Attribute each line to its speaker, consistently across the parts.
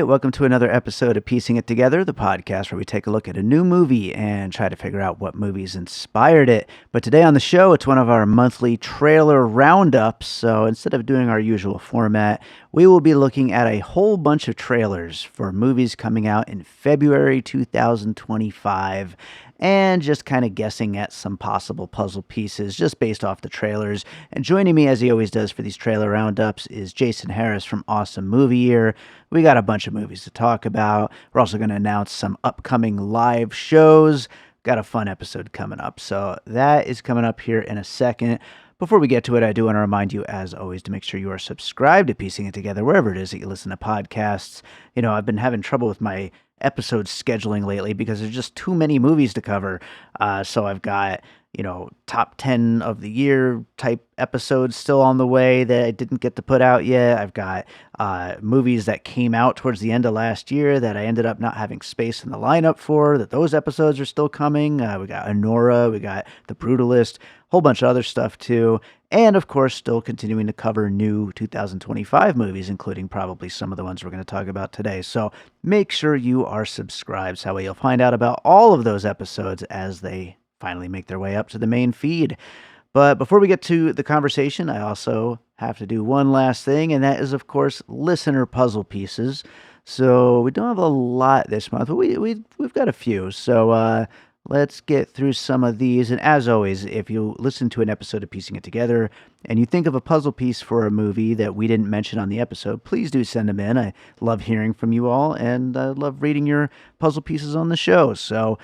Speaker 1: right, welcome to another episode of Piecing It Together, the podcast where we take a look at a new movie and try to figure out what movies inspired it. But today on the show, it's one of our monthly trailer roundups. So instead of doing our usual format, we will be looking at a whole bunch of trailers for movies coming out in February 2025 and just kind of guessing at some possible puzzle pieces just based off the trailers. And joining me, as he always does for these trailer roundups, is Jason Harris from Awesome Movie Year. We got a bunch of movies to talk about. We're also going to announce some upcoming live shows. Got a fun episode coming up. So that is coming up here in a second. Before we get to it, I do want to remind you, as always, to make sure you are subscribed to Piecing It Together, wherever it is that you listen to podcasts. You know, I've been having trouble with my episode scheduling lately because there's just too many movies to cover. So I've got, top 10 of the year type episodes still on the way that I didn't get to put out yet. I've got movies that came out towards the end of last year that I ended up not having space in the lineup for, that those episodes are still coming. We got Honora, we got The Brutalist, a whole bunch of other stuff too. And of course, still continuing to cover new 2025 movies, including probably some of the ones we're going to talk about today. So make sure you are subscribed. So that way you'll find out about all of those episodes as they finally make their way up to the main feed. But before we get to the conversation, I also have to do one last thing, and that is, of course, listener puzzle pieces. So we don't have a lot this month, but we've got a few. So let's get through some of these. And as always, if you listen to an episode of Piecing It Together and you think of a puzzle piece for a movie that we didn't mention on the episode, please do send them in. I love hearing from you all, and I love reading your puzzle pieces on the show. So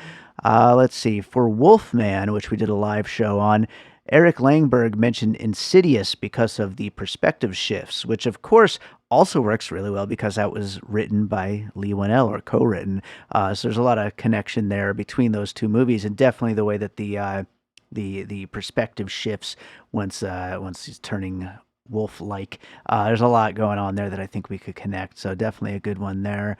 Speaker 1: let's see. For Wolfman, which we did a live show on, Eric Langberg mentioned Insidious because of the perspective shifts, which of course also works really well because that was written by Lee Winnell, or co-written. So there's a lot of connection there between those two movies, and definitely the way that the perspective shifts once he's turning wolf-like. There's a lot going on there that I think we could connect. So definitely a good one there.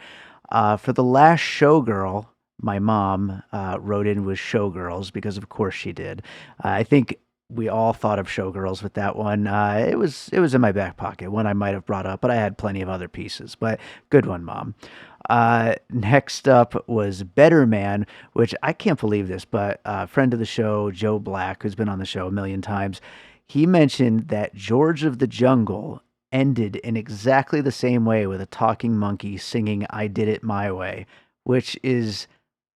Speaker 1: For The Last Showgirl, my mom wrote in with Showgirls because of course she did. I think we all thought of Showgirls with that one. It was in my back pocket, one I might have brought up, but I had plenty of other pieces. But good one, Mom. Next up was Better Man, which I can't believe this, but a friend of the show, Joe Black, who's been on the show a million times, he mentioned that George of the Jungle ended in exactly the same way with a talking monkey singing I Did It My Way, which is...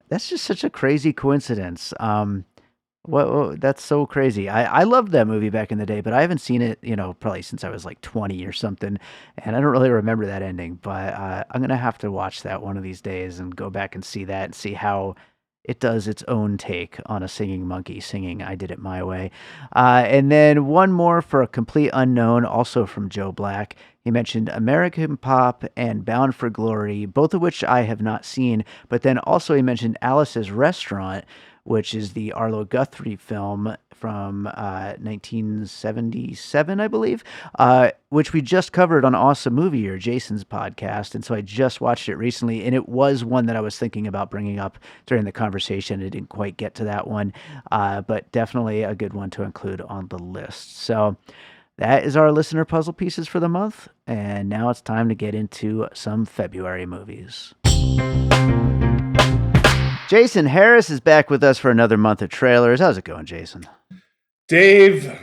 Speaker 1: That's just such a crazy coincidence. That's so crazy. I loved that movie back in the day, but I haven't seen it, probably since I was like 20 or something, and I don't really remember that ending. But I'm gonna have to watch that one of these days and go back and see that and see how it does its own take on a singing monkey singing I Did It My Way. And then one more for a complete unknown, also from Joe Black. He mentioned American Pop and Bound for Glory, both of which I have not seen. But then also he mentioned Alice's Restaurant, which is the Arlo Guthrie film from 1977, I believe, which we just covered on Awesome Movie Year, Jason's podcast. And so I just watched it recently, and it was one that I was thinking about bringing up during the conversation. I didn't quite get to that one, but definitely a good one to include on the list. So that is our listener puzzle pieces for the month. And now it's time to get into some February movies. Jason Harris is back with us for another month of trailers. How's it going, Jason?
Speaker 2: Dave,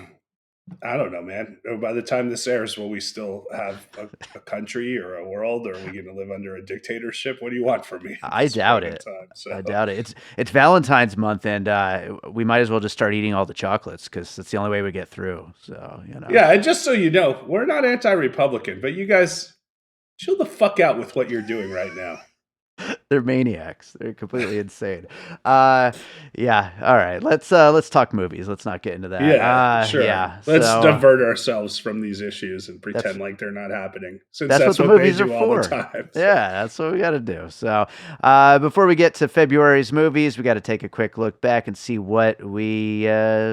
Speaker 2: I don't know, man. By the time this airs, will we still have a country or a world, or are we going to live under a dictatorship? What do you want from me?
Speaker 1: I doubt it. I doubt it. It's Valentine's month, and we might as well just start eating all the chocolates because that's the only way we get through. So,
Speaker 2: Yeah, and just so you know, we're not anti-Republican, but you guys chill the fuck out with what you're doing right now.
Speaker 1: They're maniacs. They're completely insane. Yeah. All right. Let's talk movies. Let's not get into that.
Speaker 2: Yeah, sure. Yeah. Let's divert ourselves from these issues and pretend like they're not happening. Since that's what the movies are for. All the time, so.
Speaker 1: Yeah, that's what we got to do. So, before we get to February's movies, we got to take a quick look back and see what we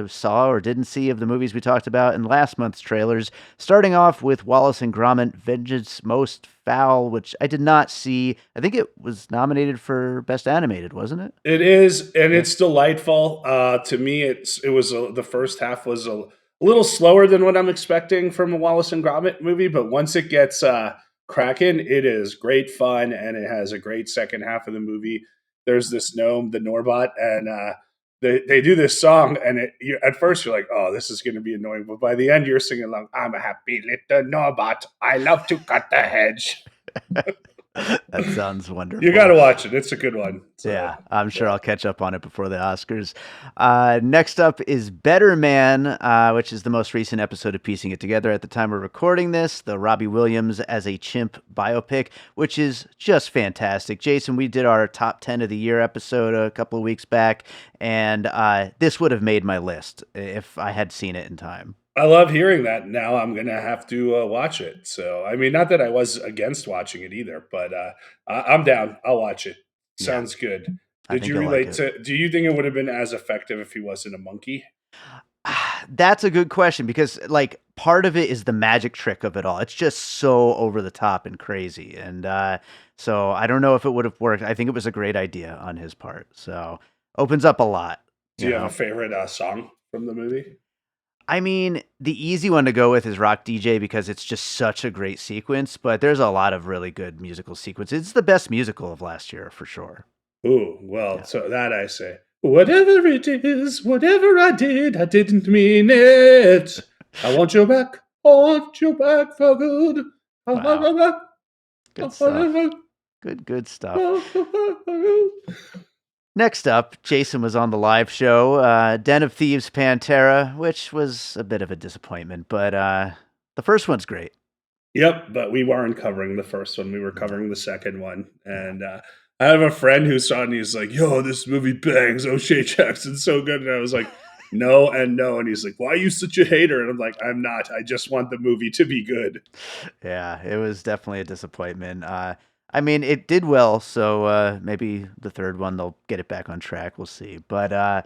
Speaker 1: saw or didn't see of the movies we talked about in last month's trailers. Starting off with Wallace and Gromit: Vengeance Most Foul, which I did not see. I think it was nominated for Best Animated, wasn't it?
Speaker 2: It is, and it's delightful. To me, it was the first half was a little slower than what I'm expecting from a Wallace and Gromit movie, but once it gets Kraken, it is great fun, and it has a great second half of the movie. There's this gnome, the Norbot, and they do this song, and at first you're like, oh, this is going to be annoying, but by the end you're singing along, I'm a happy little Norbot, I love to cut the hedge.
Speaker 1: That sounds wonderful.
Speaker 2: You got to watch it. It's a good one. So,
Speaker 1: yeah, I'm sure I'll catch up on it before the Oscars. Next up is Better Man, which is the most recent episode of Piecing It Together at the time of recording this, the Robbie Williams as a chimp biopic, which is just fantastic. Jason, we did our top 10 of the year episode a couple of weeks back, and this would have made my list if I had seen it in time.
Speaker 2: I love hearing that. Now I'm going to have to watch it. So, I mean, not that I was against watching it either, but I'm down. I'll watch it. Sounds good. Did you relate to, do you think it would have been as effective if he wasn't a monkey?
Speaker 1: That's a good question because like part of it is the magic trick of it all. It's just so over the top and crazy. And so I don't know if it would have worked. I think it was a great idea on his part. So opens up a lot.
Speaker 2: Do you have a favorite song from the movie?
Speaker 1: I mean, the easy one to go with is Rock DJ because it's just such a great sequence, but there's a lot of really good musical sequences. It's the best musical of last year for sure.
Speaker 2: Ooh, well, so that I say, whatever it is, whatever I didn't mean it. I want you back for good.
Speaker 1: Wow. Good stuff. Good stuff. Next up, Jason was on the live show, Den of Thieves Pantera, which was a bit of a disappointment, but the first one's great.
Speaker 2: Yep, but we weren't covering the first one. We were covering the second one. And I have a friend who saw it and he's like, yo, this movie bangs. O'Shea Jackson's so good. And I was like, no and no. And he's like, why are you such a hater? And I'm like, I'm not. I just want the movie to be good.
Speaker 1: Yeah, it was definitely a disappointment. I mean, it did well, so maybe the third one, they'll get it back on track. We'll see. But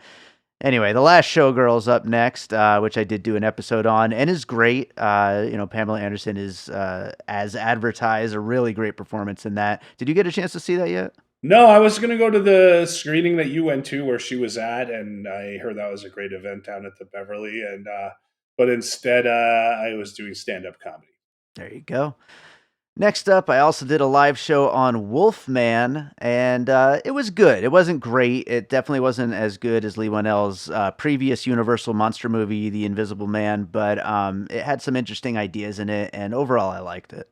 Speaker 1: anyway, The Last Showgirl's up next, which I did do an episode on and is great. Pamela Anderson is, as advertised, a really great performance in that. Did you get a chance to see that yet?
Speaker 2: No, I was going to go to the screening that you went to where she was at, and I heard that was a great event down at the Beverly. But instead, I was doing stand-up comedy.
Speaker 1: There you go. Next up, I also did a live show on Wolfman, and it was good. It wasn't great. It definitely wasn't as good as Lee Whannell's previous Universal monster movie, The Invisible Man, but it had some interesting ideas in it, and overall, I liked it.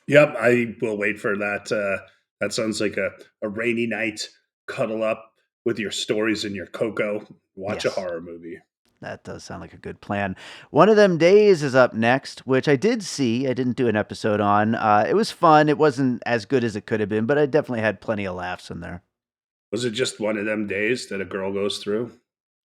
Speaker 2: Yep, I will wait for that. That sounds like a rainy night, cuddle up with your stories and your cocoa, watch a horror movie.
Speaker 1: That does sound like a good plan. One of Them Days is up next, which I did see. I didn't do an episode on. It was fun. It wasn't as good as it could have been, but I definitely had plenty of laughs in there.
Speaker 2: Was it just one of them days that a girl goes through?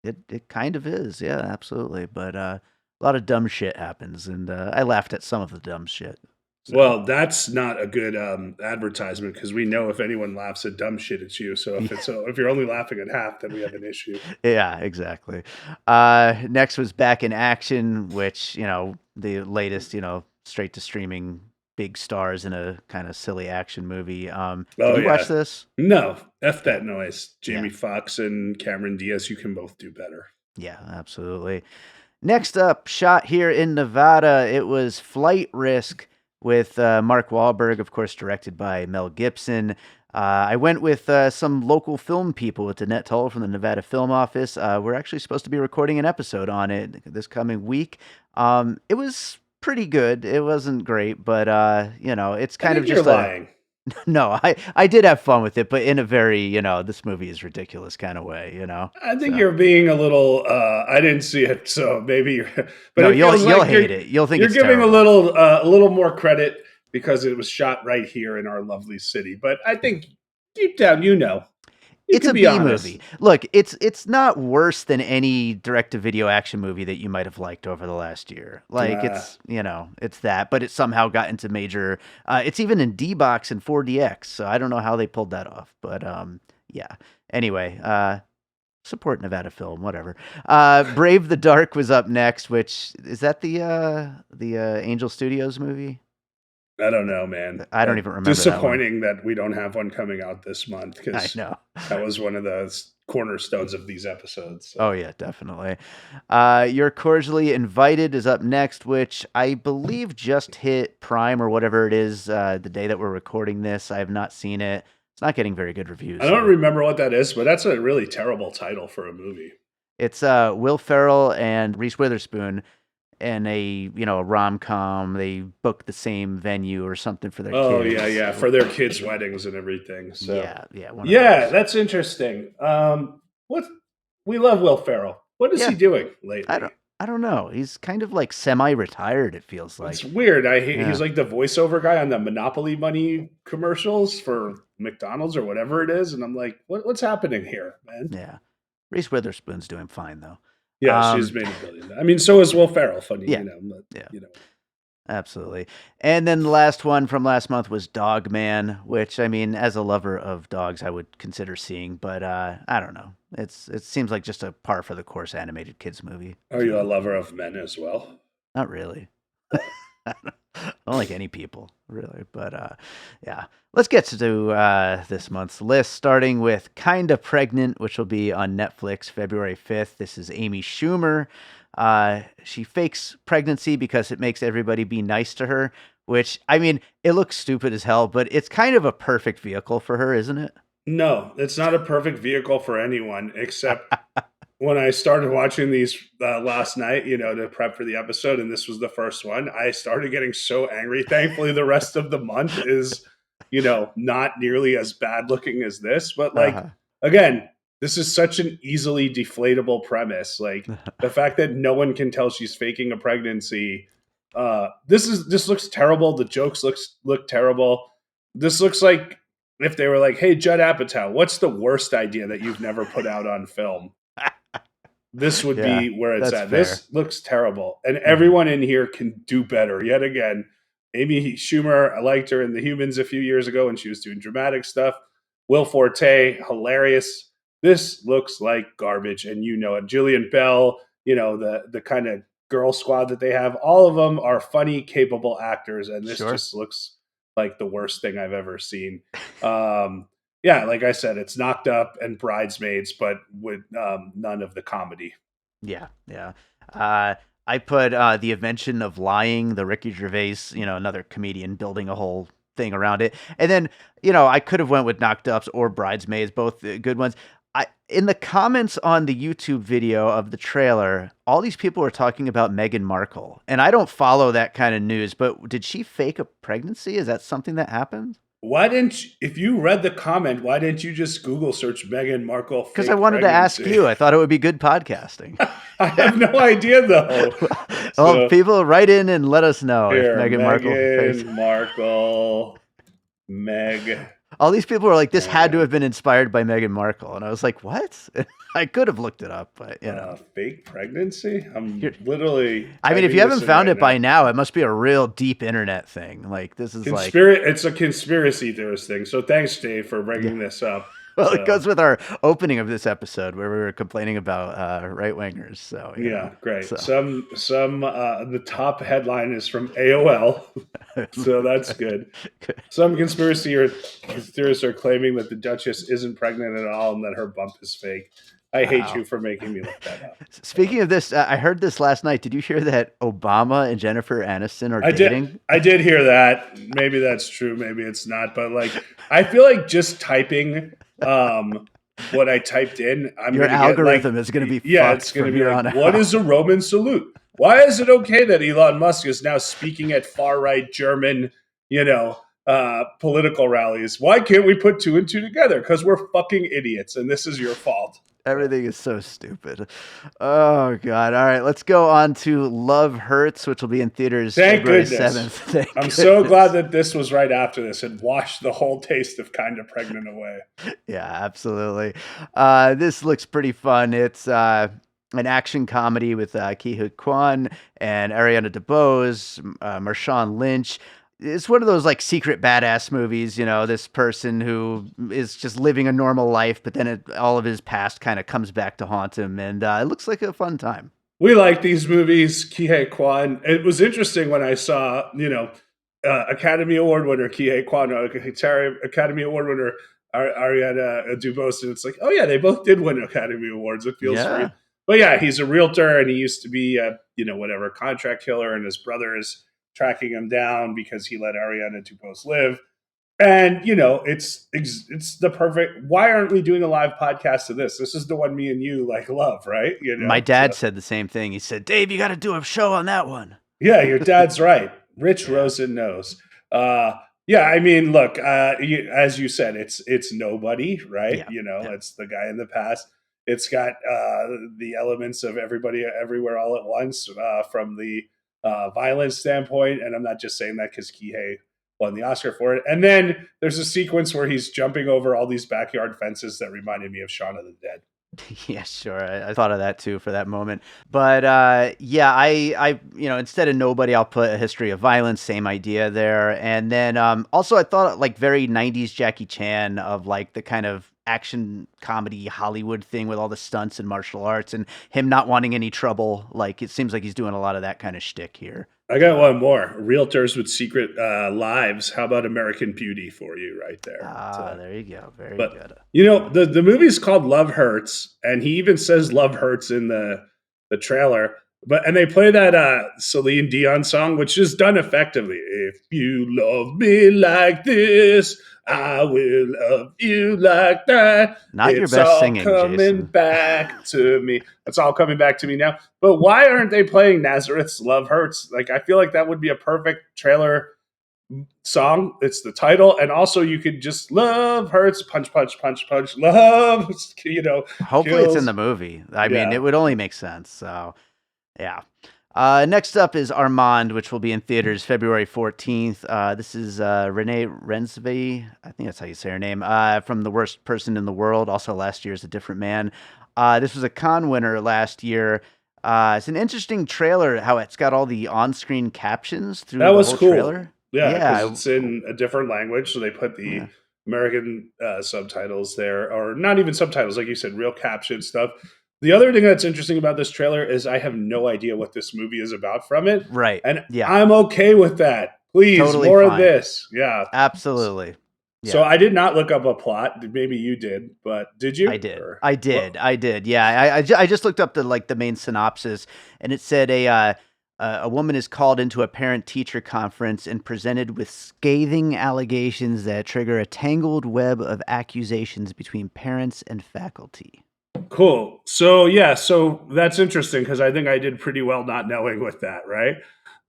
Speaker 1: It kind of is, yeah, absolutely. But a lot of dumb shit happens, and I laughed at some of the dumb shit.
Speaker 2: So. Well, that's not a good advertisement because we know if anyone laughs at dumb shit, it's you. So if you're only laughing at half, then we have an issue.
Speaker 1: Yeah, exactly. Next was Back in Action, which the latest straight to streaming big stars in a kind of silly action movie. Did you watch this?
Speaker 2: No, F that noise. Jamie Foxx and Cameron Diaz, you can both do better.
Speaker 1: Yeah, absolutely. Next up, shot here in Nevada, it was Flight Risk. With Mark Wahlberg, of course, directed by Mel Gibson. I went with some local film people with Danette Tull from the Nevada Film Office. We're actually supposed to be recording an episode on it this coming week. It was pretty good. It wasn't great, but it's kind of just
Speaker 2: lying.
Speaker 1: No, I did have fun with it, but in a very, this movie is ridiculous kind of way,
Speaker 2: I think you're being a little, I didn't see it, so maybe but
Speaker 1: no, you'll hate it. You'll think
Speaker 2: you're
Speaker 1: it's
Speaker 2: giving
Speaker 1: terrible.
Speaker 2: a little more credit because it was shot right here in our lovely city. But I think deep down,
Speaker 1: it's a B movie. Look, it's not worse than any direct-to-video action movie that you might have liked over the last year. Like it's that, but it somehow got into major. It's even in D-Box and 4DX, so I don't know how they pulled that off. But yeah. Anyway, support Nevada film, whatever. Brave the Dark was up next, which is that the Angel Studios movie?
Speaker 2: I don't know, man.
Speaker 1: I don't even remember.
Speaker 2: Disappointing that we don't have one coming out this month because
Speaker 1: I know
Speaker 2: that was one of those cornerstones of these episodes. So.
Speaker 1: Oh yeah, definitely. You're Cordially Invited is up next, which I believe just hit Prime or whatever it is the day that we're recording this. I have not seen it. It's not getting very good reviews.
Speaker 2: I don't remember what that is, but that's a really terrible title for a movie.
Speaker 1: It's Will Ferrell and Reese Witherspoon in a rom-com. They book the same venue or something for their kids.
Speaker 2: Oh yeah, for their kids' weddings and everything. So
Speaker 1: yeah.
Speaker 2: That's interesting. We love Will Ferrell. What is he doing lately?
Speaker 1: I don't know. He's kind of like semi-retired, it feels like.
Speaker 2: It's weird. He's like the voiceover guy on the Monopoly Money commercials for McDonald's or whatever it is. And I'm like, what's happening here, man?
Speaker 1: Yeah. Reese Witherspoon's doing fine, though.
Speaker 2: Yeah, she's made $1 billion. I mean, so is Will Ferrell, funny,
Speaker 1: Absolutely. And then the last one from last month was Dog Man, which, I mean, as a lover of dogs, I would consider seeing, but I don't know. It seems like just a par for the course animated kids movie.
Speaker 2: Are you a lover of men as well?
Speaker 1: Not really. I don't like any people, really. But yeah, let's get to this month's list, starting with Kinda Pregnant, which will be on Netflix February 5th. This is Amy Schumer. She fakes pregnancy because it makes everybody be nice to her, which, I mean, it looks stupid as hell, but it's kind of a perfect vehicle for her, isn't it?
Speaker 2: No, it's not a perfect vehicle for anyone, except when I started watching these last night, to prep for the episode, and this was the first one, I started getting so angry. Thankfully, the rest of the month is, not nearly as bad looking as this. But again, this is such an easily deflatable premise. Like the fact that no one can tell she's faking a pregnancy. This looks terrible. The jokes look terrible. This looks like if they were like, "Hey, Judd Apatow, what's the worst idea that you've never put out on film?" This would be where it's at.
Speaker 1: Fair.
Speaker 2: This looks terrible. And everyone in here can do better. Yet again, Amy Schumer, I liked her in The Humans a few years ago when she was doing dramatic stuff. Will Forte, hilarious. This looks like garbage, and you know it. Jillian Bell, the kind of girl squad that they have, all of them are funny, capable actors, and this just looks like the worst thing I've ever seen. Like I said, it's Knocked Up and Bridesmaids, but with none of the comedy.
Speaker 1: Yeah. I put The Invention of Lying, the Ricky Gervais, another comedian building a whole thing around it. And then, I could have went with Knocked Ups or Bridesmaids, both good ones. In the comments on the YouTube video of the trailer, all these people were talking about Meghan Markle. And I don't follow that kind of news, but did she fake a pregnancy? Is that something that happened?
Speaker 2: If you read the comment, why didn't you just Google search Meghan Markle?
Speaker 1: Because I wanted to ask you. I thought it would be good podcasting.
Speaker 2: I have no idea, though.
Speaker 1: Well, people write in and let us know if Meghan
Speaker 2: Markle. Meg.
Speaker 1: All these people were like, this had to have been inspired by Meghan Markle. And I was like, what? I could have looked it up, but
Speaker 2: fake pregnancy? literally.
Speaker 1: I mean, if you haven't found it by now, it must be a real deep internet thing. Like, this is
Speaker 2: it's a conspiracy theorist thing. So thanks, Dave, for bringing this up.
Speaker 1: Well, it goes with our opening of this episode where we were complaining about right wingers. So
Speaker 2: great. So. Some the top headline is from AOL, so that's good. Some conspiracy theorists are claiming that the Duchess isn't pregnant at all and that her bump is fake. I hate you for making me look that up.
Speaker 1: Speaking of this, I heard this last night. Did you hear that Obama and Jennifer Aniston are dating?
Speaker 2: I did hear that. Maybe that's true. Maybe it's not. But I feel like just typing what I typed in,
Speaker 1: your algorithm is going to be
Speaker 2: it's going to be like, what is a Roman salute? Why is it okay that Elon Musk is now speaking at far right German, political rallies? Why can't we put two and two together? Because we're fucking idiots, and this is your fault.
Speaker 1: Everything is so stupid. Oh, God. All right, let's go on to Love Hurts, which will be in theaters February 7th.
Speaker 2: I'm so glad that this was right after this and washed the whole taste of Kinda Pregnant away.
Speaker 1: Yeah, absolutely. This looks pretty fun. It's an action comedy with Ki Huy Kwan and Ariana DeBose, Marshawn Lynch. It's one of those secret badass movies, this person who is just living a normal life, but then all of his past kind of comes back to haunt him. And it looks like a fun time.
Speaker 2: We like these movies. Ki Huy Kwan. It was interesting when I saw, Academy Award winner Ki Huy Kwan, Academy Award winner Ariana DeBose, and it's like, oh yeah, they both did win Academy Awards. It feels real.
Speaker 1: Yeah.
Speaker 2: But yeah, he's a realtor, and he used to be a whatever contract killer, and his brother is tracking him down because he let Ariana DeBose live. And it's the perfect. Why aren't we doing a live podcast of this? This is the one me and you like love, right?
Speaker 1: My
Speaker 2: So
Speaker 1: dad said the same thing. He said, Dave, you got to do a show on that one.
Speaker 2: yeah, your dad's right. Rich
Speaker 1: Yeah.
Speaker 2: Rosen knows. Yeah, I mean, look, as you said, it's nobody, right?
Speaker 1: Yeah. Yeah.
Speaker 2: It's the guy in the past. It's got the elements of everybody everywhere all at once from the violence standpoint, and I'm not just saying that because Kihei won the Oscar for it. And then there's a sequence where he's jumping over all these backyard fences that reminded me of Shaun of the Dead.
Speaker 1: Yeah, sure. I thought of that too for that moment. But yeah, instead of nobody, I'll put a history of violence. Same idea there. And then also, I thought like very '90s Jackie Chan of like the kind of action comedy Hollywood thing with all the stunts and martial arts and him not wanting any trouble. Like it seems like he's doing a lot of that kind of shtick here.
Speaker 2: I got one more. Realtors with secret lives. How about American Beauty for you right there?
Speaker 1: Ah,
Speaker 2: So,
Speaker 1: there you go. Very
Speaker 2: but
Speaker 1: good.
Speaker 2: the movie's called Love Hurts, and he even says Love Hurts in the trailer. And they play that Celine Dion song, which is done effectively. If you love me like this, I will love you like that.
Speaker 1: Not your
Speaker 2: It's
Speaker 1: best
Speaker 2: all
Speaker 1: singing,
Speaker 2: coming
Speaker 1: Jason.
Speaker 2: back to me. It's all coming back to me now. But why aren't they playing Nazareth's Love Hurts? Like, I feel like that would be a perfect trailer song. It's the title. And also you could just love hurts, punch, punch, punch, punch, love,
Speaker 1: Hopefully, it's in
Speaker 2: kills.
Speaker 1: the movie. I mean,
Speaker 2: Yeah.
Speaker 1: it would only make sense. So. Yeah. Next up is Armand, which will be in theaters February 14th. This is Renee Rensve. I think that's how you say her name. From The Worst Person in the World. Also, last year's A Different Man. This was a Cannes winner last year. It's an interesting trailer, how it's got all the on screen captions through
Speaker 2: That
Speaker 1: the
Speaker 2: was
Speaker 1: whole
Speaker 2: cool.
Speaker 1: trailer.
Speaker 2: Yeah, because
Speaker 1: Yeah.
Speaker 2: it's in a different language. So they put the
Speaker 1: Yeah.
Speaker 2: American subtitles there, or not even subtitles, like you said, real caption stuff. The other thing that's interesting about this trailer is I have no idea what this movie is about from it.
Speaker 1: Right.
Speaker 2: And
Speaker 1: Yeah.
Speaker 2: I'm okay with that. Please,
Speaker 1: Totally
Speaker 2: more of
Speaker 1: fine.
Speaker 2: this. Yeah.
Speaker 1: Absolutely.
Speaker 2: So
Speaker 1: Yeah.
Speaker 2: I did not look up a plot. Maybe you did, but did
Speaker 1: I
Speaker 2: you?
Speaker 1: did.
Speaker 2: Or
Speaker 1: I
Speaker 2: what?
Speaker 1: did. I did. Yeah. I just looked up the main synopsis, and it said a woman is called into a parent teacher conference and presented with scathing allegations that trigger a tangled web of accusations between parents and faculty.
Speaker 2: Cool. So yeah, so that's interesting because I think I did pretty well not knowing with that, right?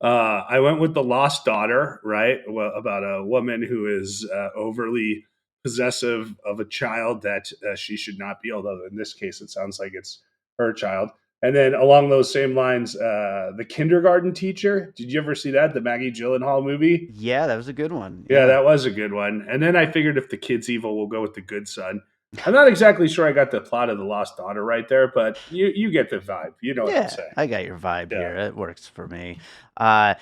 Speaker 2: I went with the lost daughter, right? Well, about a woman who is overly possessive of a child that she should not be. Although in this case, it sounds like it's her child. And then along those same lines, the kindergarten teacher. Did you ever see that? The Maggie Gyllenhaal movie?
Speaker 1: Yeah, that was a good one.
Speaker 2: Yeah,
Speaker 1: Yeah.
Speaker 2: that was a good one. And then I figured if the kid's evil, we'll go with the good son. I'm not exactly sure I got the plot of the Lost Daughter right there, but you get the vibe. You know what I'm
Speaker 1: Yeah,
Speaker 2: saying?
Speaker 1: I got your vibe
Speaker 2: Yeah.
Speaker 1: here. It works for me. Yeah,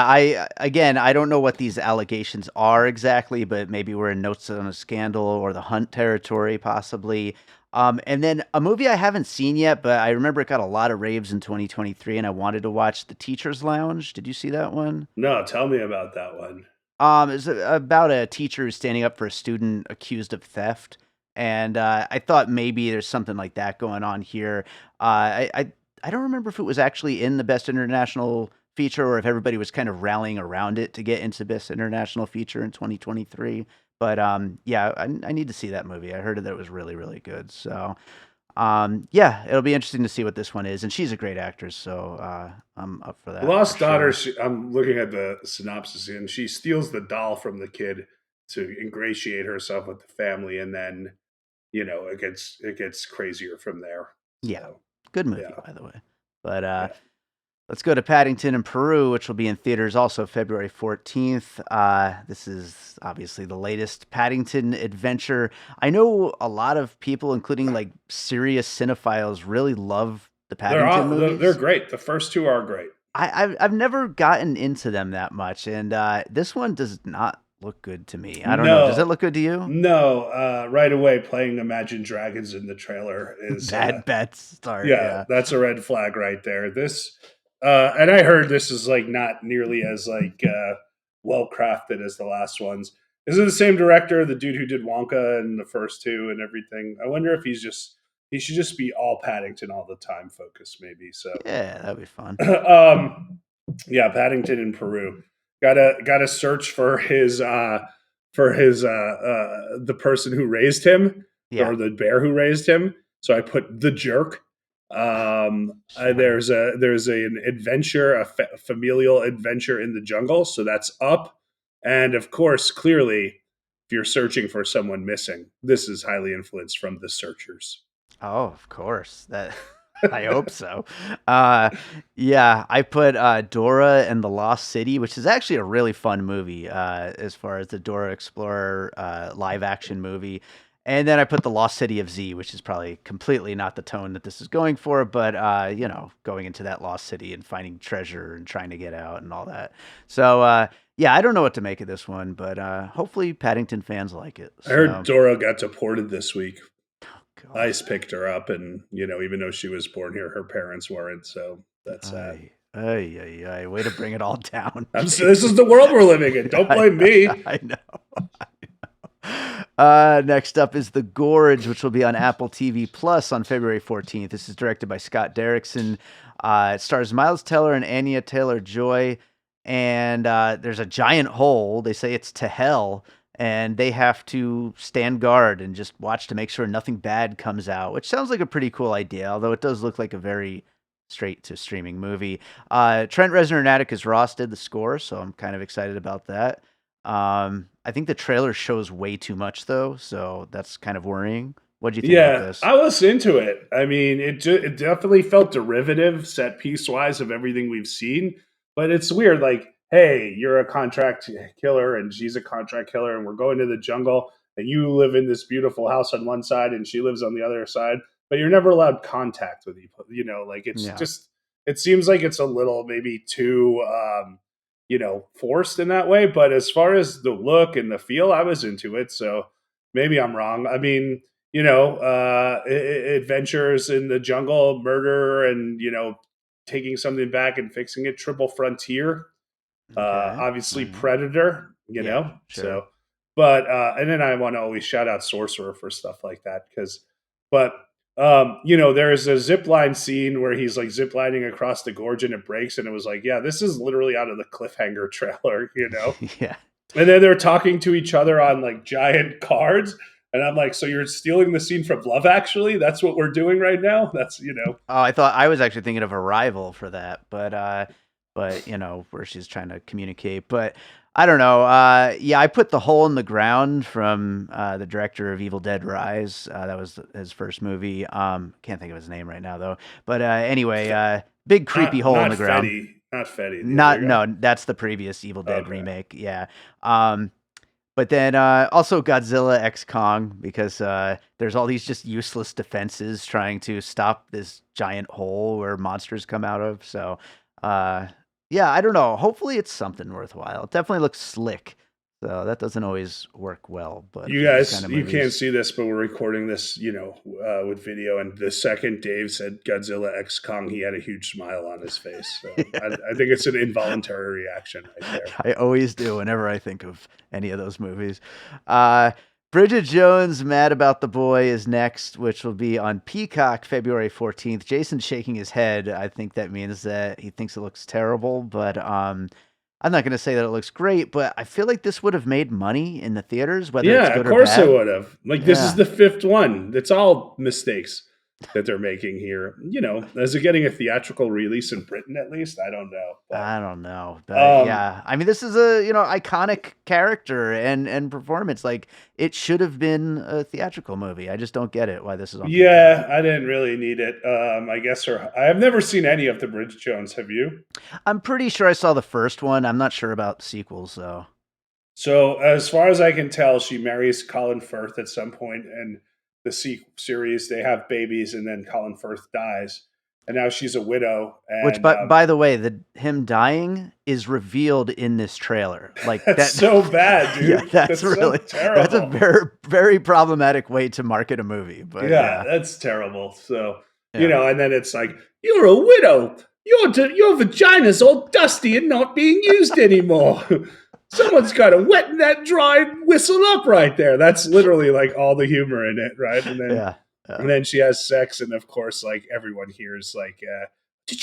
Speaker 1: I don't know what these allegations are exactly, but maybe we're in Notes on a Scandal or the Hunt territory, possibly. And then a movie I haven't seen yet, but I remember it got a lot of raves in 2023, and I wanted to watch The Teacher's Lounge. Did you see that one?
Speaker 2: No, tell me about that one.
Speaker 1: It's about a teacher who's standing up for a student accused of theft, and I thought maybe there's something like that going on here. I don't remember if it was actually in the Best International Feature or if everybody was kind of rallying around it to get into Best International Feature in 2023. But yeah, I need to see that movie. I heard that it was really, really good. So yeah, it'll be interesting to see what this one is. And she's a great actress, so I'm up for
Speaker 2: The
Speaker 1: that for
Speaker 2: Lost Daughter,
Speaker 1: sure.
Speaker 2: I'm looking at the synopsis, and she steals the doll from the kid to ingratiate herself with the family, and then it gets crazier from there.
Speaker 1: Yeah,
Speaker 2: So
Speaker 1: good movie,
Speaker 2: yeah,
Speaker 1: by the way. But
Speaker 2: yeah.
Speaker 1: let's go to Paddington in Peru, which will be in theaters also February 14th. This is obviously the latest Paddington adventure. I know a lot of people, including like serious cinephiles, really love the Paddington
Speaker 2: They're
Speaker 1: movies.
Speaker 2: great. The first two are great.
Speaker 1: I've never gotten into them that much, and this one does not look good to me. I don't know. Does it
Speaker 2: No,
Speaker 1: look good to you?
Speaker 2: no. Right away, playing Imagine Dragons in the trailer is
Speaker 1: Bad start.
Speaker 2: yeah,
Speaker 1: Yeah.
Speaker 2: that's a red flag right there. This and I heard this is like not nearly as like well crafted as the last ones. Is it the same director, the dude who did Wonka and the first two and everything? I wonder if he should just be all Paddington all the time focused, maybe. So,
Speaker 1: Yeah, that'd be fun.
Speaker 2: yeah, Paddington in Peru. Gotta search for his the person who raised him
Speaker 1: Yeah.
Speaker 2: or the bear who raised him. So I put the jerk.
Speaker 1: Sure.
Speaker 2: There's an adventure, familial adventure in the jungle. So that's up. And of course, clearly, if you're searching for someone missing, this is highly influenced from The Searchers.
Speaker 1: Oh, of course. That I hope so. Uh, yeah, I put Dora and the Lost City, which is actually a really fun movie as far as the Dora Explorer live action movie. And then I put the Lost City of Z, which is probably completely not the tone that this is going for, but going into that lost city and finding treasure and trying to get out and all that. So yeah, I don't know what to make of this one, but hopefully Paddington fans like it.
Speaker 2: I heard
Speaker 1: So,
Speaker 2: Dora got deported this week.
Speaker 1: God.
Speaker 2: ICE picked her up, and even though she was born here, her parents weren't. So that's sad.
Speaker 1: Way to bring it all down.
Speaker 2: This is the world we're living in. Don't blame me.
Speaker 1: I know. Next up is The Gorge, which will be on Apple TV Plus on February 14th. This is directed by Scott Derrickson. It stars Miles Teller and Anya Taylor-Joy. And there's a giant hole. They say it's to hell. And they have to stand guard and just watch to make sure nothing bad comes out, which sounds like a pretty cool idea, although it does look like a very straight to streaming movie. Trent Reznor and Atticus Ross did the score, so I'm kind of excited about that. I think the trailer shows way too much, though, so that's kind of worrying. What do you think about this?
Speaker 2: I was into it. I mean, it definitely felt derivative, set piece wise, of everything we've seen. But it's weird, like, hey, you're a contract killer and she's a contract killer, and we're going to the jungle, and you live in this beautiful house on one side and she lives on the other side, but you're never allowed contact with each other. Like it's just, it seems like it's a little maybe too, forced in that way. But as far as the look and the feel, I was into it. So maybe I'm wrong. I mean, adventures in the jungle, murder, and taking something back and fixing it. Triple Frontier, obviously Predator.
Speaker 1: Sure.
Speaker 2: So, but and then I want to always shout out Sorcerer for stuff like that there's a zip line scene where he's like zip lining across the gorge and it breaks, and it was like, yeah, this is literally out of the Cliffhanger trailer,
Speaker 1: Yeah.
Speaker 2: And then they're talking to each other on like giant cards. And I'm like, so you're stealing the scene from Love Actually? That's what we're doing right now? That's,
Speaker 1: Oh, I thought I was actually thinking of Arrival for that, but where she's trying to communicate. But I don't know. I put The Hole in the Ground from the director of Evil Dead Rise. That was his first movie. Can't think of his name right now though. But anyway, big creepy hole in the ground.
Speaker 2: Not Fetty.
Speaker 1: No, that's the previous Evil Dead remake. Yeah. But then also Godzilla X Kong, because there's all these just useless defenses trying to stop this giant hole where monsters come out of. So, I don't know. Hopefully it's something worthwhile. It definitely looks slick. So that doesn't always work well. But
Speaker 2: you guys, you can't see this, but we're recording this, with video. And the second Dave said Godzilla X Kong, he had a huge smile on his face. So I think it's an involuntary reaction right there.
Speaker 1: I always do whenever I think of any of those movies. Bridget Jones' Mad About the Boy is next, which will be on Peacock February 14th. Jason's shaking his head. I think that means that he thinks it looks terrible, but I'm not going to say that it looks great, but I feel like this would have made money in the theaters, whether it's good or bad.
Speaker 2: Yeah, of course it would have. Like, this is the fifth one. It's all mistakes that they're making here. Is it getting a theatrical release in Britain at least? I don't know.
Speaker 1: I don't know. But I mean, this is a, iconic character and performance. Like, it should have been a theatrical movie. I just don't get it why this is on.
Speaker 2: Yeah, I didn't really need it. I guess I have never seen any of the Bridget Jones. Have you?
Speaker 1: I'm pretty sure I saw the first one. I'm not sure about sequels, though.
Speaker 2: So as far as I can tell, she marries Colin Firth at some point, and the series, they have babies, and then Colin Firth dies, and now she's a widow. And,
Speaker 1: which, by the way, him dying is revealed in this trailer. Like
Speaker 2: that's so bad, dude.
Speaker 1: Yeah, that's really
Speaker 2: so terrible.
Speaker 1: That's a very, very problematic way to market a movie. But
Speaker 2: yeah, that's terrible. So and then it's like, you're a widow. Your vagina's all dusty and not being used anymore. Someone's got to wet that dry whistle up right there. That's literally like all the humor in it, right?
Speaker 1: Yeah.
Speaker 2: And then she has sex, and of course, like everyone hears, like, did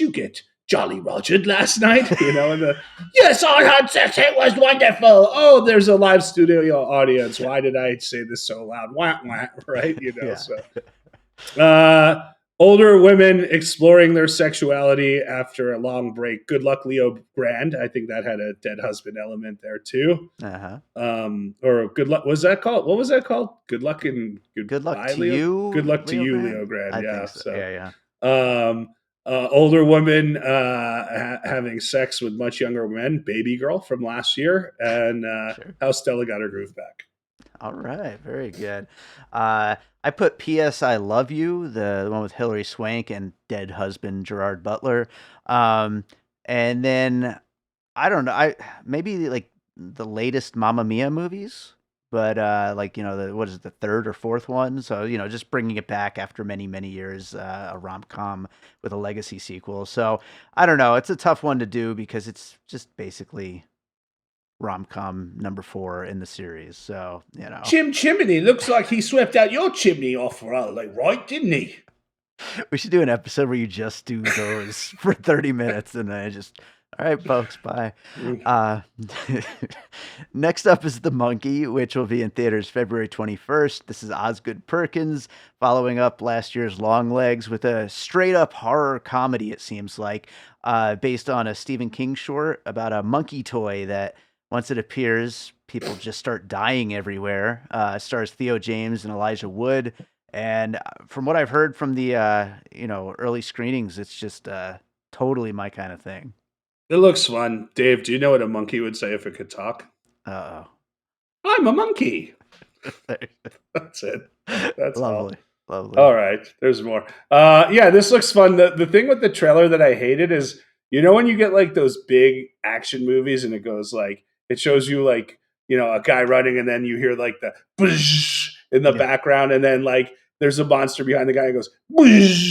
Speaker 2: you get Jolly Rogered last night? You know, and yes, I had sex. It was wonderful. Oh, there's a live studio audience. Why did I say this so loud? Wah, wah, right? You know,
Speaker 1: Yeah.
Speaker 2: so. Older women exploring their sexuality after a long break. Good luck, Leo Grand. I think that had a dead husband element there too.
Speaker 1: Uh-huh.
Speaker 2: Or good luck. Was that called? What was that called? Good luck and
Speaker 1: Good luck
Speaker 2: goodbye,
Speaker 1: to
Speaker 2: Leo.
Speaker 1: you.
Speaker 2: Good luck to you,
Speaker 1: Grant?
Speaker 2: Leo Grand.
Speaker 1: I
Speaker 2: Yeah.
Speaker 1: think so.
Speaker 2: So,
Speaker 1: Yeah.
Speaker 2: older women having sex with much younger men. Baby Girl from last year, and
Speaker 1: Sure.
Speaker 2: how Stella got her groove back.
Speaker 1: All right, very good. I put P.S. I Love You, the one with Hilary Swank and dead husband Gerard Butler. And then I don't know, maybe like the latest Mamma Mia movies, but like what is it, the third or fourth one? So just bringing it back after many many years, a rom com with a legacy sequel. So I don't know, it's a tough one to do because it's just basically rom-com number 4 in the series. So,
Speaker 2: Chim Chimney looks like he swept out your chimney off right, didn't he?
Speaker 1: We should do an episode where you just do those for 30 minutes and then all right, folks, bye. Next up is The Monkey, which will be in theaters February 21st. This is Osgood Perkins following up last year's Longlegs with a straight-up horror comedy, it seems like, based on a Stephen King short about a monkey toy that once it appears, people just start dying everywhere. Stars Theo James and Elijah Wood. And from what I've heard from the early screenings, it's just totally my kind of thing.
Speaker 2: It looks fun. Dave, do you know what a monkey would say if it could talk?
Speaker 1: Uh-oh.
Speaker 2: I'm a monkey. That's it. That's
Speaker 1: Lovely.
Speaker 2: all.
Speaker 1: Lovely.
Speaker 2: All right. There's more. Yeah, this looks fun. The thing with the trailer that I hated is, when you get like those big action movies and it goes like, it shows you like, a guy running and then you hear like the in the background and then like there's a monster behind the guy and goes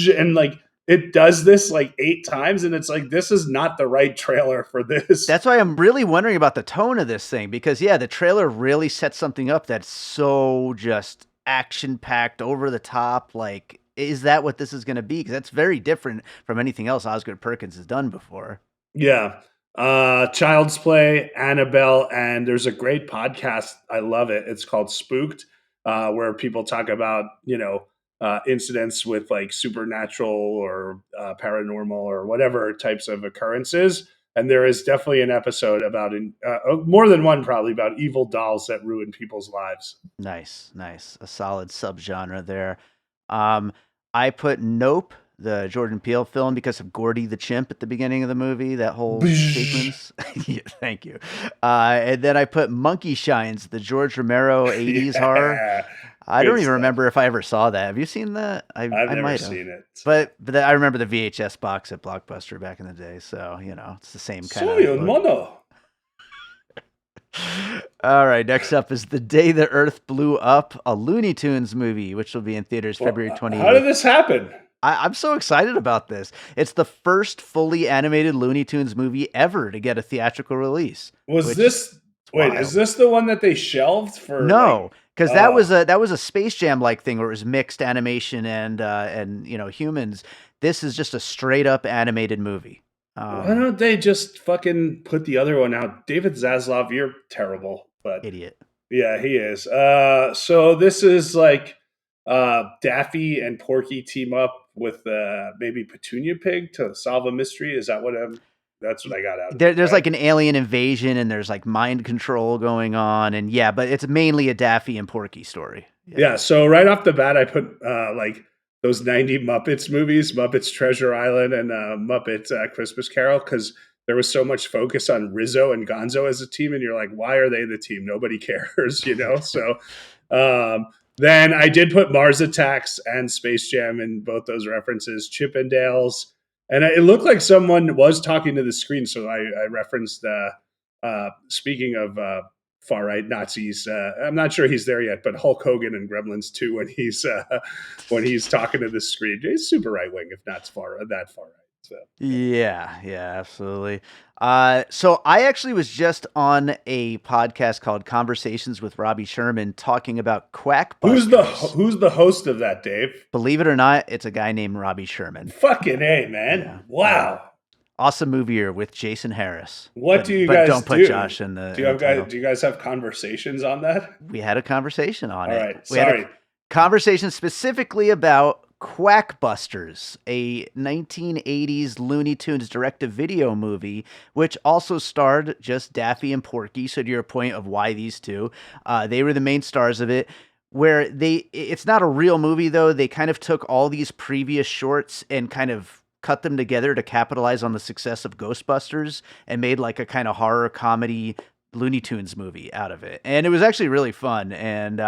Speaker 2: and like it does this like 8 times and it's like, this is not the right trailer for this.
Speaker 1: That's why I'm really wondering about the tone of this thing because the trailer really sets something up that's so just action-packed, over the top. Like, is that what this is going to be? Because that's very different from anything else Osgood Perkins has done before.
Speaker 2: Yeah. Child's Play, Annabelle, and there's a great podcast. I love it. It's called Spooked, where people talk about, incidents with like supernatural or paranormal or whatever types of occurrences. And there is definitely an episode about more than one, probably, about evil dolls that ruin people's lives.
Speaker 1: Nice. A solid subgenre there. I put Nope, the Jordan Peele film, because of Gordy the chimp at the beginning of the movie, that whole sequence. Yeah, thank you. And then I put Monkey Shines, the George Romero 80s horror. I don't even remember if I ever saw that. Have you seen that?
Speaker 2: I've never seen it.
Speaker 1: But I remember the VHS box at Blockbuster back in the day. So, it's the same kind of
Speaker 2: mono.
Speaker 1: All right, next up is The Day the Earth Blew Up, a Looney Tunes movie, which will be in theaters February 28th.
Speaker 2: How did this happen?
Speaker 1: I'm so excited about this. It's the first fully animated Looney Tunes movie ever to get a theatrical release.
Speaker 2: Is this the one that they shelved for?
Speaker 1: No, because that was a Space Jam like thing where it was mixed animation and humans. This is just a straight up animated movie.
Speaker 2: Why don't they just fucking put the other one out? David Zaslav, you're terrible, but
Speaker 1: idiot.
Speaker 2: Yeah, he is. So this is like Daffy and Porky team up with maybe Petunia Pig to solve a mystery. Is that that's what I got out of it.
Speaker 1: There's like an alien invasion and there's like mind control going on, and but it's mainly a Daffy and Porky story.
Speaker 2: Yeah. So right off the bat, I put like those 90 Muppets movies, Muppets Treasure Island and Muppet Christmas Carol, because there was so much focus on Rizzo and Gonzo as a team, and you're like, why are they the team? Nobody cares, So then I did put Mars Attacks and Space Jam in both those references, Chippendales, and it looked like someone was talking to the screen, so I referenced speaking of far-right Nazis. I'm not sure he's there yet, but Hulk Hogan in Gremlins 2 when he's talking to the screen. He's super right-wing, if not that far right. So
Speaker 1: Yeah, absolutely. So I actually was just on a podcast called Conversations with Robbie Sherman talking about Quackbusters.
Speaker 2: who's the host of that, Dave?
Speaker 1: Believe it or not, it's a guy named Robbie Sherman.
Speaker 2: Fucking A, man.
Speaker 1: Yeah.
Speaker 2: Wow.
Speaker 1: Awesome movie with Jason Harris.
Speaker 2: What do you
Speaker 1: But
Speaker 2: guys
Speaker 1: don't put
Speaker 2: do?
Speaker 1: Josh in
Speaker 2: Do
Speaker 1: the title.
Speaker 2: you guys have conversations on that?
Speaker 1: We had a conversation on
Speaker 2: All
Speaker 1: it.
Speaker 2: right.
Speaker 1: We had a
Speaker 2: Sorry.
Speaker 1: conversation specifically about Quackbusters, a 1980s Looney Tunes direct-to-video movie, which also starred just Daffy and Porky. So to your point of why these two, they were the main stars of it. Where it's not a real movie though. They kind of took all these previous shorts and kind of cut them together to capitalize on the success of Ghostbusters and made like a kind of horror comedy Looney Tunes movie out of it. And it was actually really fun. And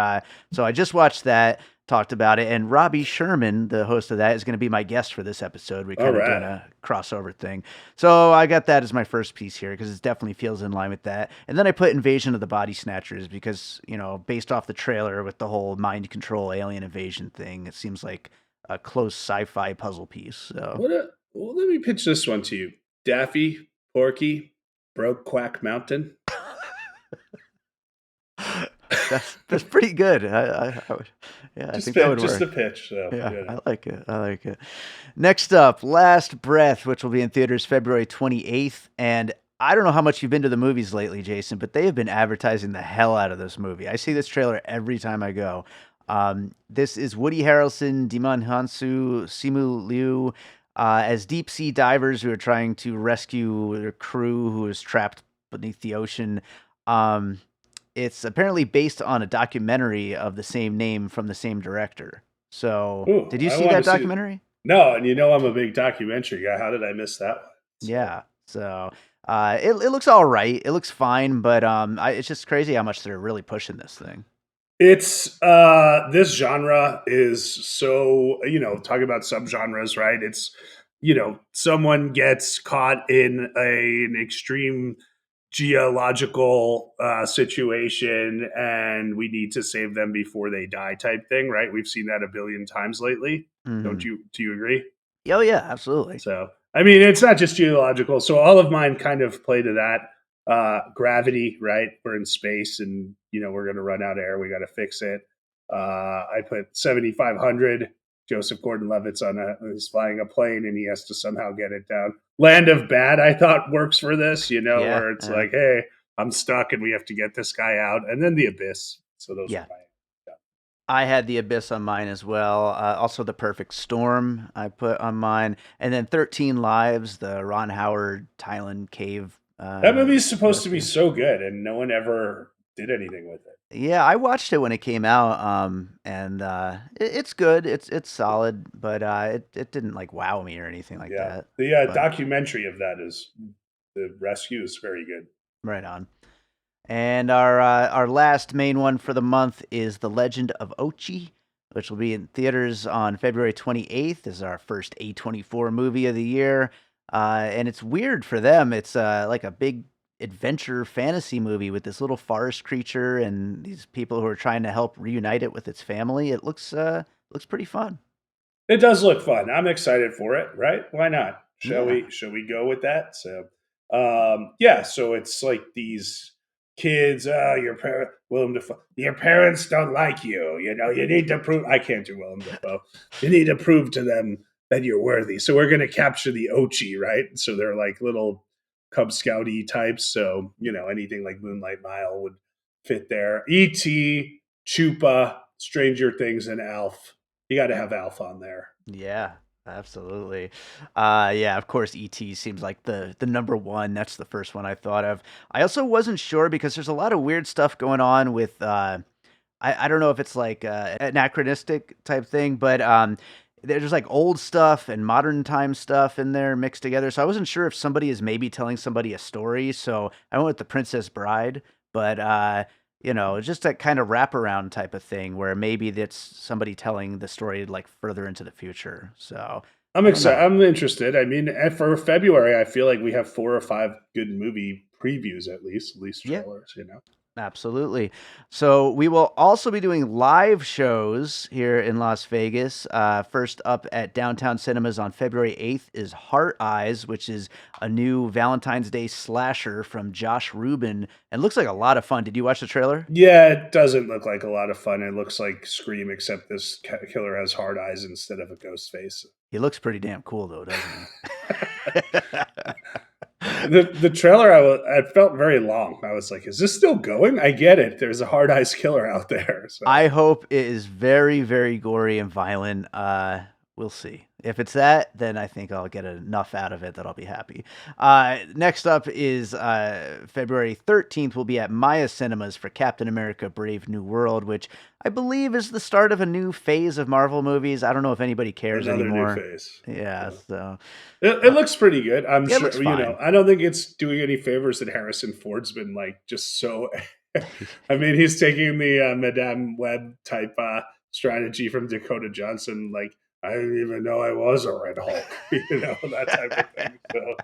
Speaker 1: so I just watched that, talked about it. And Robbie Sherman, the host of that, is going to be my guest for this episode. We kind of doing a crossover thing. So I got that as my first piece here because it definitely feels in line with that. And then I put Invasion of the Body Snatchers because, based off the trailer with the whole mind control alien invasion thing, it seems like a close sci-fi puzzle piece. So
Speaker 2: well, let me pitch this one to you. Daffy, Porky, broke Quack Mountain.
Speaker 1: That's pretty good. I would, I think that would
Speaker 2: just
Speaker 1: work.
Speaker 2: a pitch. So,
Speaker 1: I like it. Next up, Last Breath, which will be in theaters February 28th. And I don't know how much you've been to the movies lately, Jason, but they have been advertising the hell out of this movie. I see this trailer every time I go. This is Woody Harrelson, Dimon Hansu, Simu Liu, as deep sea divers who are trying to rescue their crew who is trapped beneath the ocean. It's apparently based on a documentary of the same name from the same director. So, did you see that documentary?
Speaker 2: No, and I'm a big documentary guy. How did I miss that one?
Speaker 1: Yeah. So, it looks all right. It looks fine, but it's just crazy how much they're really pushing this thing.
Speaker 2: It's this genre is so, talking about subgenres, right? It's, someone gets caught in an extreme geological situation and we need to save them before they die type thing, right? We've seen that a billion times lately.
Speaker 1: Mm-hmm.
Speaker 2: Do you agree?
Speaker 1: Oh yeah, absolutely.
Speaker 2: So I mean, it's not just geological. So all of mine kind of play to that. Gravity, right? We're in space and we're going to run out of air. We got to fix it. I put 7,500. Joseph Gordon-Levitt's is flying a plane and he has to somehow get it down. Land of Bad, I thought works for this, where it's like, hey, I'm stuck and we have to get this guy out. And then The Abyss. So those are mine.
Speaker 1: I had The Abyss on mine as well. Also The Perfect Storm I put on mine. And then 13 Lives, the Ron Howard Thailand cave.
Speaker 2: That movie's supposed to be so good and no one ever did anything with it.
Speaker 1: Yeah, I watched it when it came out, and it's good. It's solid, but it didn't like wow me or anything like that.
Speaker 2: The documentary of that is the rescue is very good.
Speaker 1: Right on. And our last main one for the month is The Legend of Ochi, which will be in theaters on February 28th. This is our first A24 movie of the year, and it's weird for them. It's like a big adventure fantasy movie with this little forest creature and these people who are trying to help reunite it with its family. It looks pretty fun.
Speaker 2: It does look fun. I'm excited for it, right? Why not? Shall we go with that? So so it's like these kids, your parents don't like you, you need to prove. I can't do Willem Dafoe. You need to prove to them that you're worthy. So we're going to capture the Ochi, right? So they're like little Cub Scouty types, so anything like Moonlight Mile would fit there. E.T., Chupa, Stranger Things, and Alf. You got to have Alf on there.
Speaker 1: Yeah, absolutely. Of course, E.T. seems like the number one. That's the first one I thought of. I also wasn't sure because there's a lot of weird stuff going on with. I don't know if it's like anachronistic type thing, but there's like old stuff and modern time stuff in there mixed together. So I wasn't sure if somebody is maybe telling somebody a story. So I went with The Princess Bride, but just that kind of wraparound type of thing where maybe that's somebody telling the story like further into the future. So
Speaker 2: I'm excited. I'm interested. I mean, for February, I feel like we have 4 or 5 good movie previews at least trailers.
Speaker 1: Absolutely. So we will also be doing live shows here in Las Vegas. First up at Downtown Cinemas on February 8th is Heart Eyes, which is a new Valentine's Day slasher from Josh Rubin. And looks like a lot of fun. Did you watch the trailer?
Speaker 2: Yeah, it doesn't look like a lot of fun. It looks like Scream, except this killer has hard eyes instead of a ghost face.
Speaker 1: He looks pretty damn cool, though, doesn't he?
Speaker 2: The trailer, I felt very long. I was like, is this still going? I get it. There's a hard eyes killer out there. So.
Speaker 1: I hope it is very, very gory and violent. We'll see. If it's that, then I think I'll get enough out of it that I'll be happy. Next up is February 13th. We'll be at Maya Cinemas for Captain America Brave New World, which I believe is the start of a new phase of Marvel movies. I don't know if anybody cares anymore.
Speaker 2: New phase.
Speaker 1: Yeah, so
Speaker 2: it looks pretty good. I'm
Speaker 1: yeah,
Speaker 2: sure, I don't think it's doing any favors that Harrison Ford's been like just so. I mean, he's taking the Madame Web type strategy from Dakota Johnson, like, I didn't even know I was a Red Hulk, that type of thing. So.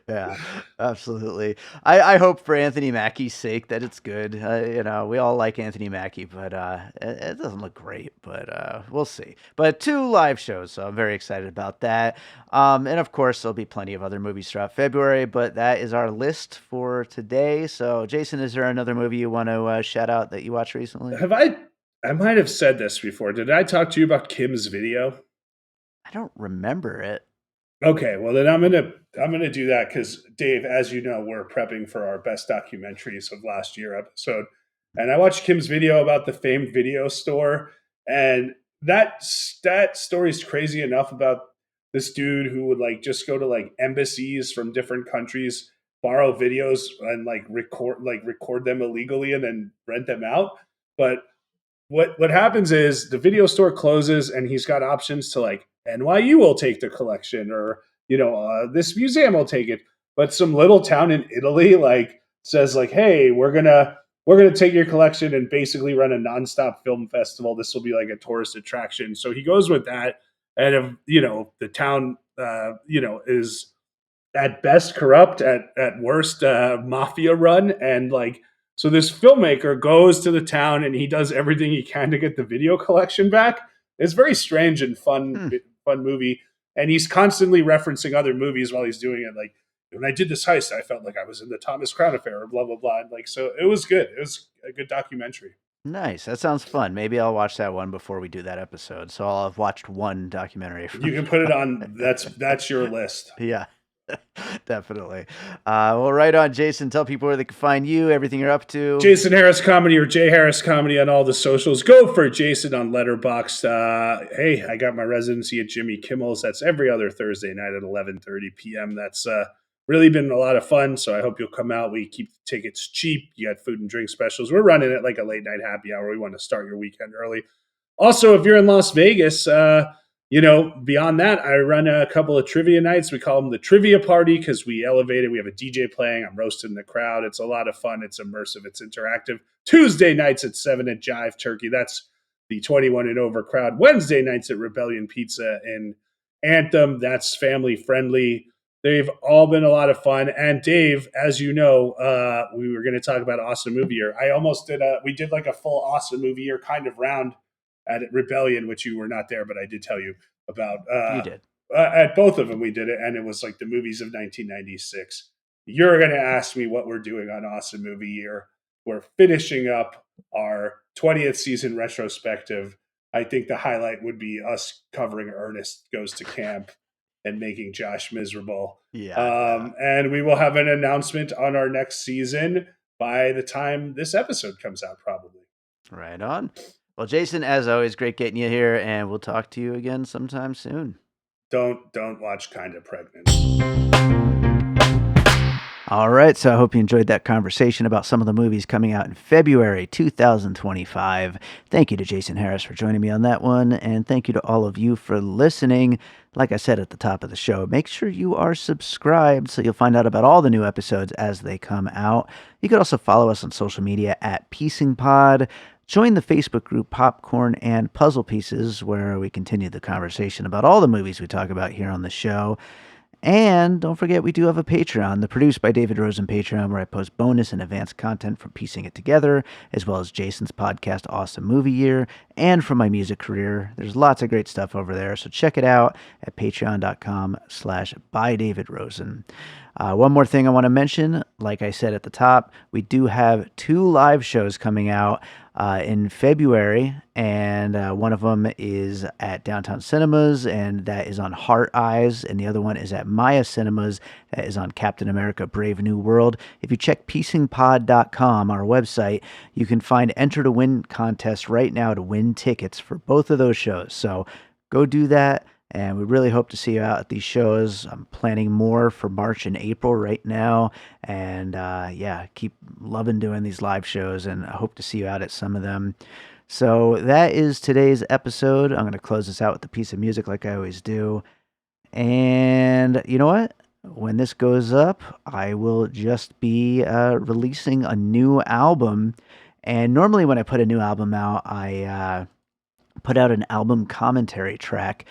Speaker 1: Yeah, absolutely. I hope for Anthony Mackie's sake that it's good. We all like Anthony Mackie, but it doesn't look great. But we'll see. But 2 live shows, so I'm very excited about that. And of course, there'll be plenty of other movies throughout February. But that is our list for today. So, Jason, is there another movie you want to shout out that you watched recently?
Speaker 2: I might have said this before. Did I talk to you about Kim's Video?
Speaker 1: I don't remember it.
Speaker 2: Okay, well then I'm gonna do that because Dave, as you know, we're prepping for our best documentaries of last year episode, and I watched Kim's Video about the famed video store, and that story is crazy enough about this dude who would like just go to like embassies from different countries, borrow videos and record them illegally and then rent them out, but what happens is the video store closes and he's got options to like NYU will take the collection or this museum will take it, but some little town in Italy like says like, hey, we're gonna take your collection and basically run a nonstop film festival. This will be like a tourist attraction. So he goes with that, and the town is at best corrupt, at worst mafia run, and like. So this filmmaker goes to the town and he does everything he can to get the video collection back. It's very strange and fun movie. And he's constantly referencing other movies while he's doing it. Like, when I did this heist, I felt like I was in the Thomas Crown Affair or blah, blah, blah. And like, so it was good. It was a good documentary.
Speaker 1: Nice. That sounds fun. Maybe I'll watch that one before we do that episode. So I'll have watched one documentary.
Speaker 2: You can put it on. That's your list.
Speaker 1: Yeah. Definitely. Well, right on, Jason. Tell people where they can find you, everything you're up to.
Speaker 2: Jason Harris Comedy or Jay Harris Comedy on all the socials. Go for Jason on Letterboxd. Hey, I got my residency at Jimmy Kimmel's. That's every other Thursday night at 11:30 p.m. That's really been a lot of fun, so I hope you'll come out. We keep the tickets cheap. You got food and drink specials. We're running it like a late night happy hour. We want to start your weekend early. Also, if you're in Las Vegas, beyond that, I run a couple of trivia nights. We call them the Trivia Party because we elevated. We have a DJ playing. I'm roasting the crowd. It's a lot of fun. It's immersive. It's interactive. Tuesday nights at 7 at Jive Turkey. That's the 21 and over crowd. Wednesday nights at Rebellion Pizza in Anthem. That's family friendly. They've all been a lot of fun. And Dave, as you know, we were going to talk about Awesome Movie Year. I almost we did like a full Awesome Movie Year kind of round at Rebellion, which you were not there, but I did tell you about.
Speaker 1: You did.
Speaker 2: At both of them, we did it, and it was like the movies of 1996. You're going to ask me what we're doing on Awesome Movie Year. We're finishing up our 20th season retrospective. I think the highlight would be us covering Ernest Goes to Camp and making Josh miserable.
Speaker 1: Yeah.
Speaker 2: And we will have an announcement on our next season by the time this episode comes out, probably.
Speaker 1: Right on. Well, Jason, as always, great getting you here, and we'll talk to you again sometime soon.
Speaker 2: Don't watch Kinda Pregnant.
Speaker 1: All right, so I hope you enjoyed that conversation about some of the movies coming out in February 2025. Thank you to Jason Harris for joining me on that one, and thank you to all of you for listening. Like I said at the top of the show, make sure you are subscribed so you'll find out about all the new episodes as they come out. You could also follow us on social media at PiecingPod. Join the Facebook group Popcorn and Puzzle Pieces, where we continue the conversation about all the movies we talk about here on the show. And don't forget, we do have a Patreon, the Produced by David Rosen Patreon, where I post bonus and advanced content from piecing it together, as well as Jason's podcast, Awesome Movie Year, and from my music career. There's lots of great stuff over there, so check it out at patreon.com/bydavidrosen. One more thing I want to mention, like I said at the top, we do have 2 live shows coming out in February, and one of them is at Downtown Cinemas, and that is on Heart Eyes, and the other one is at Maya Cinemas, that is on Captain America Brave New World. If you check piecingpod.com, our website, you can find Enter to Win contests right now to win tickets for both of those shows, so go do that. And we really hope to see you out at these shows. I'm planning more for March and April right now. And keep loving doing these live shows. And I hope to see you out at some of them. So that is today's episode. I'm going to close this out with a piece of music like I always do. And you know what? When this goes up, I will just be releasing a new album. And normally when I put a new album out, I put out an album commentary track.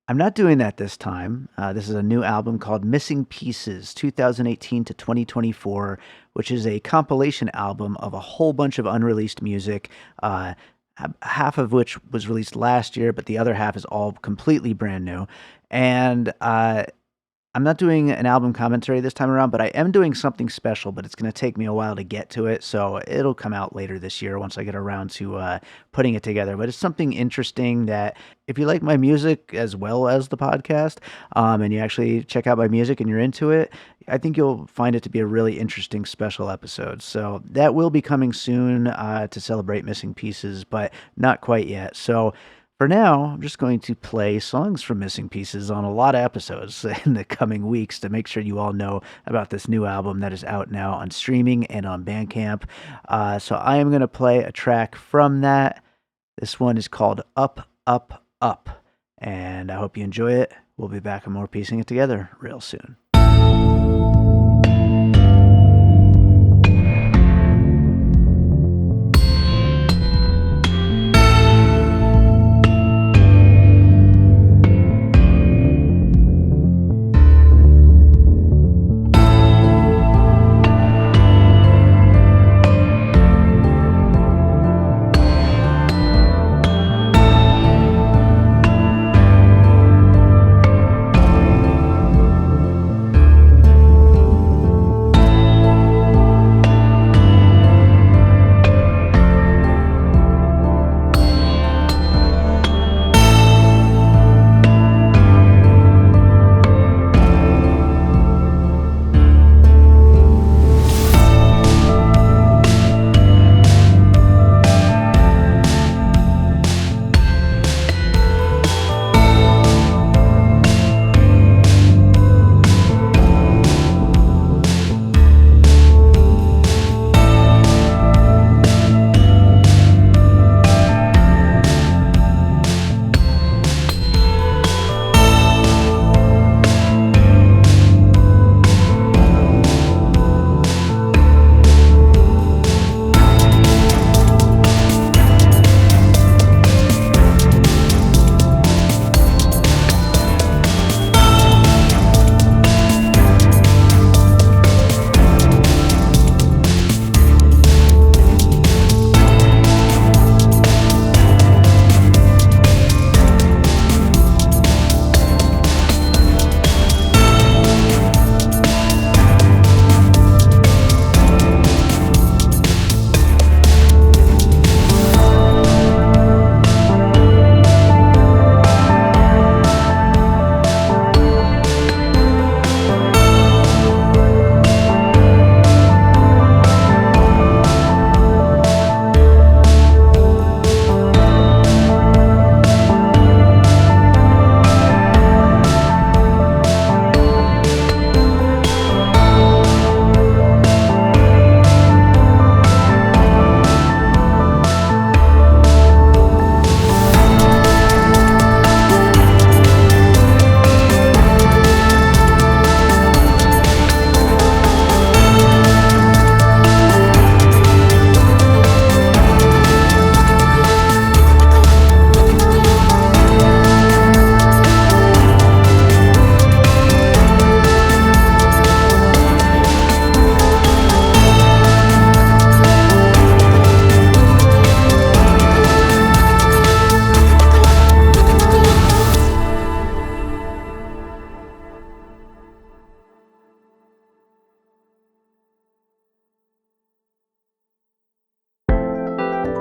Speaker 1: I'm not doing that this time. This is a new album called Missing Pieces, 2018 to 2024, which is a compilation album of a whole bunch of unreleased music, half of which was released last year, but the other half is all completely brand new. And I'm not doing an album commentary this time around, but I am doing something special, but it's going to take me a while to get to it, so it'll come out later this year once I get around to putting it together. But it's something interesting that if you like my music as well as the podcast, and you actually check out my music and you're into it, I think you'll find it to be a really interesting special episode. So that will be coming soon to celebrate Missing Pieces, but not quite yet. So for now, I'm just going to play songs from Missing Pieces on a lot of episodes in the coming weeks to make sure you all know about this new album that is out now on streaming and on Bandcamp. So I am going to play a track from that. This one is called Up, Up, Up. And I hope you enjoy it. We'll be back and more piecing it together real soon.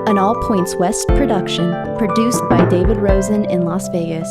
Speaker 3: An All Points West production, produced by David Rosen in Las Vegas.